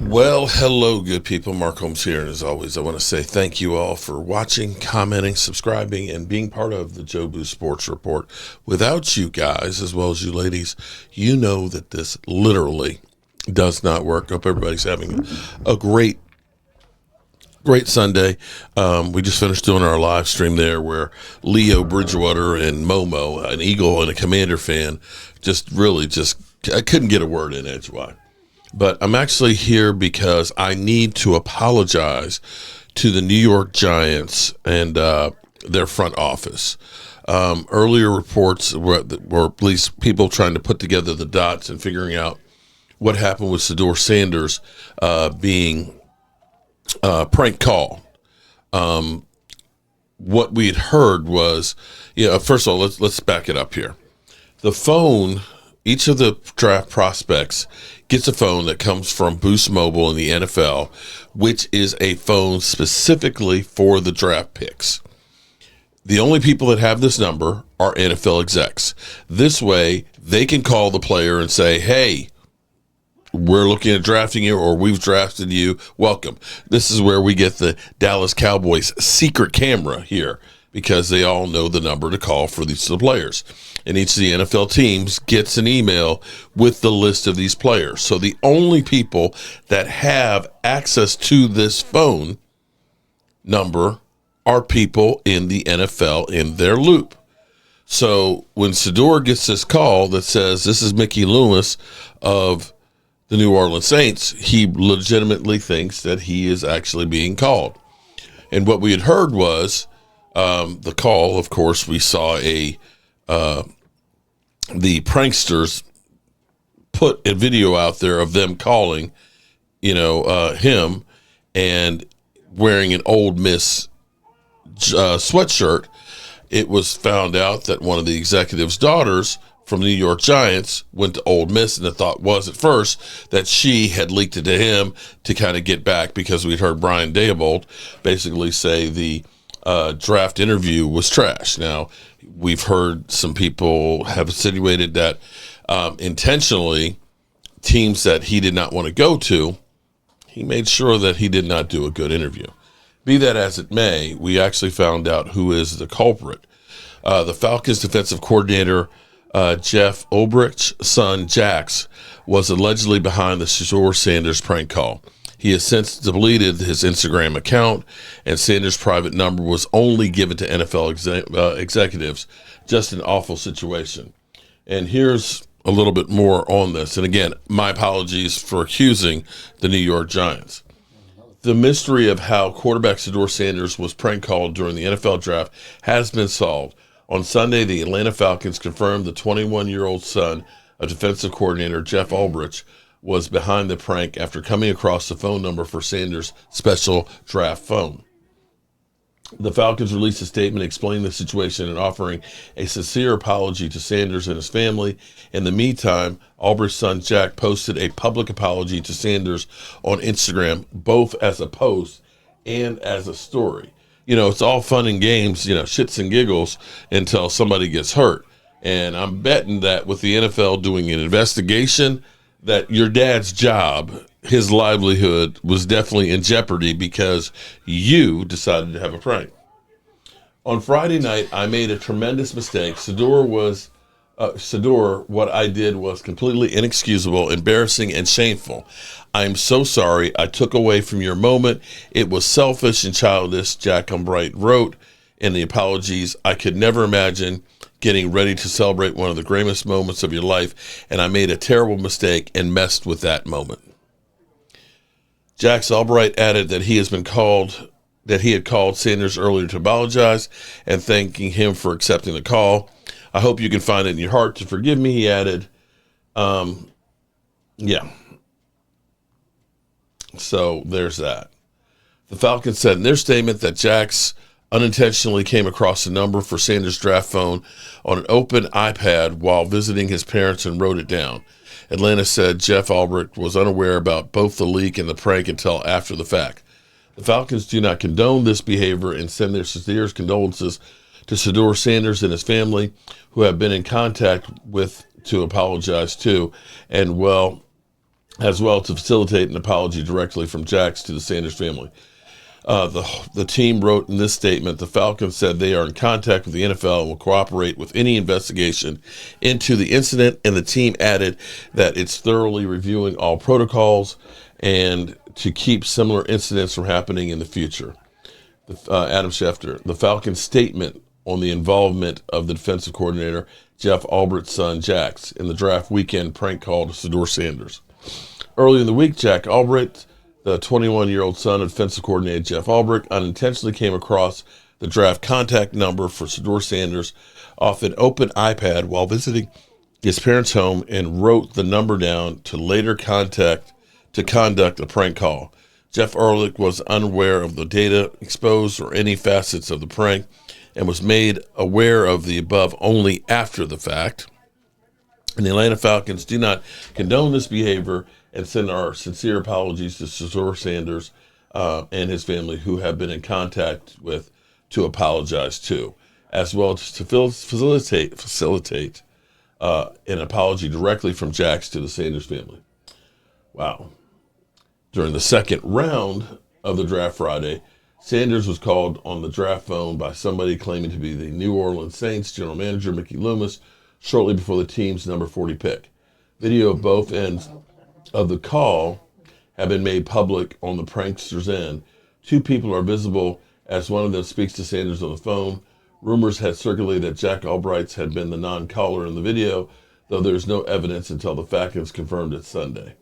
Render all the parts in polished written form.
Well, hello, good people. Mark Holmes here. And as always, I want to say thank you all for watching, commenting, subscribing, and being part of the Joe Boo Sports Report. Without you guys, as well as you ladies, you know that this literally does not work. Hope everybody's having a great Sunday. We just finished doing our live stream there where Leo Bridgewater and Momo, an Eagle and a Commander fan, I couldn't get a word in edgewise. But I'm actually here because I need to apologize to the New York Giants and their front office. Earlier reports were at least people trying to put together the dots and figuring out what happened with Shedeur Sanders being prank call. What we had heard was, first of all, let's back it up here. The phone, each of the draft prospects gets a phone that comes from Boost Mobile in the NFL, which is a phone specifically for the draft picks. The only people that have this number are NFL execs. This way, they can call the player and say, hey, we're looking at drafting you, or we've drafted you. Welcome. This is where we get the Dallas Cowboys secret camera here, because they all know the number to call for these players. And each of the NFL teams gets an email with the list of these players. So the only people that have access to this phone number are people in the NFL in their loop. So when Shedeur gets this call that says, this is Mickey Loomis of the New Orleans Saints, he legitimately thinks that he is actually being called. And what we had heard was the call. Of course, we saw the pranksters put a video out there of them calling, him, and wearing an Old Miss sweatshirt. It was found out that one of the executive's daughters from the New York Giants went to Old Miss, and the thought was at first that she had leaked it to him to kind of get back, because we'd heard Brian Daboll basically say the draft interview was trash. Now, we've heard some people have insinuated that intentionally teams that he did not want to go to, he made sure that he did not do a good interview. Be that as it may, we actually found out who is the culprit. The Falcons defensive coordinator, Jeff Ulbricht's son, Jax, was allegedly behind the Shedeur Sanders prank call. He has since deleted his Instagram account, and Sanders' private number was only given to NFL executives. Just an awful situation. And here's a little bit more on this. And again, my apologies for accusing the New York Giants. The mystery of how quarterback Shedeur Sanders was prank called during the NFL draft has been solved. On Sunday, the Atlanta Falcons confirmed the 21-year-old son of defensive coordinator Jeff Ulbrich was behind the prank after coming across the phone number for Sanders' special draft phone. The Falcons released a statement explaining the situation and offering a sincere apology to Sanders and his family. In the meantime, Ulbricht's son Jack posted a public apology to Sanders on Instagram, both as a post and as a story. It's all fun and games, shits and giggles until somebody gets hurt. And I'm betting that with the NFL doing an investigation, that your dad's job, his livelihood, was definitely in jeopardy because you decided to have a prank. On Friday night, I made a tremendous mistake. Shedeur, what I did was completely inexcusable, embarrassing, and shameful. I am so sorry I took away from your moment. It was selfish and childish, Jack Umbright wrote in the apologies. I could never imagine getting ready to celebrate one of the greatest moments of your life, and I made a terrible mistake and messed with that moment. Jack Umbright added that he had called Sanders earlier to apologize and thanking him for accepting the call. I hope you can find it in your heart to forgive me, he added. So there's that. The Falcons said in their statement that Jax unintentionally came across the number for Sanders' draft phone on an open iPad while visiting his parents and wrote it down. Atlanta said Jeff Ulbricht was unaware about both the leak and the prank until after the fact. The Falcons do not condone this behavior and send their sincerest condolences to Shedeur Sanders and his family, who have been in contact with to apologize to. And, well, as well to facilitate an apology directly from Jax to the Sanders family. The team wrote in this statement, the Falcons said they are in contact with the NFL and will cooperate with any investigation into the incident, and the team added that it's thoroughly reviewing all protocols and to keep similar incidents from happening in the future. Adam Schefter, the Falcons' statement on the involvement of the defensive coordinator, Jeff Albrecht's son, Jax, in the draft weekend prank call to Shedeur Sanders. Early in the week, Jack Albrecht, the 21-year-old son of defensive coordinator Jeff Albrecht, unintentionally came across the draft contact number for Shedeur Sanders off an open iPad while visiting his parents' home and wrote the number down to later conduct a prank call. Jeff Albrecht was unaware of the data exposed or any facets of the prank and was made aware of the above only after the fact. And the Atlanta Falcons do not condone this behavior and send our sincere apologies to Shedeur Sanders and his family, who have been in contact with, to apologize to, as well as to facilitate an apology directly from Jax to the Sanders family. Wow. During the second round of the draft Friday, Sanders was called on the draft phone by somebody claiming to be the New Orleans Saints general manager, Mickey Loomis, shortly before the team's number 40 pick. Video of both ends of the call have been made public on the prankster's end. Two people are visible as one of them speaks to Sanders on the phone. Rumors had circulated that Jack Albrecht had been the non-caller in the video, though there is no evidence until the Falcons confirmed it Sunday.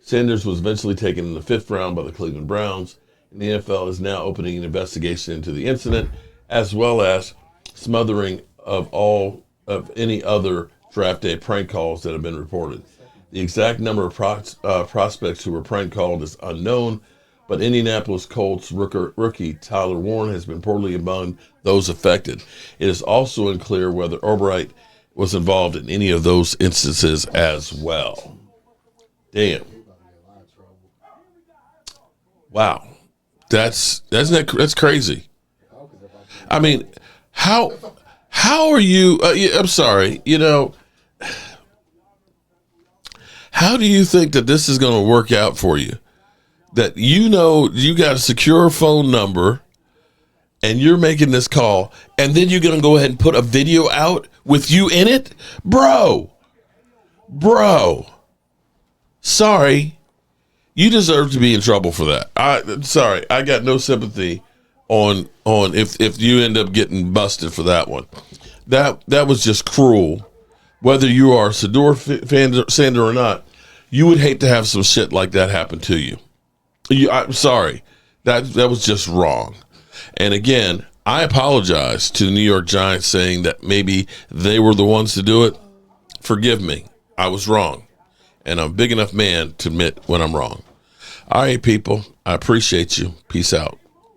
Sanders was eventually taken in the fifth round by the Cleveland Browns, and the NFL is now opening an investigation into the incident, as well as smothering of any other draft day prank calls that have been reported. The exact number of prospects who were prank called is unknown, but Indianapolis Colts rookie Tyler Warren has been reportedly among those affected. It is also unclear whether Albrecht was involved in any of those instances as well. Damn. Wow. That's crazy. I mean, how are you? I'm sorry. How do you think that this is going to work out for you? That you got a secure phone number and you're making this call, and then you're going to go ahead and put a video out with you in it? Bro. Sorry. You deserve to be in trouble for that. Sorry. I got no sympathy on if you end up getting busted for that one. That was just cruel. Whether you are Shedeur Sander or not, you would hate to have some shit like that happen to you. I'm sorry. That was just wrong. And again, I apologize to the New York Giants saying that maybe they were the ones to do it. Forgive me. I was wrong. And I'm a big enough man to admit when I'm wrong. All right, people. I appreciate you. Peace out.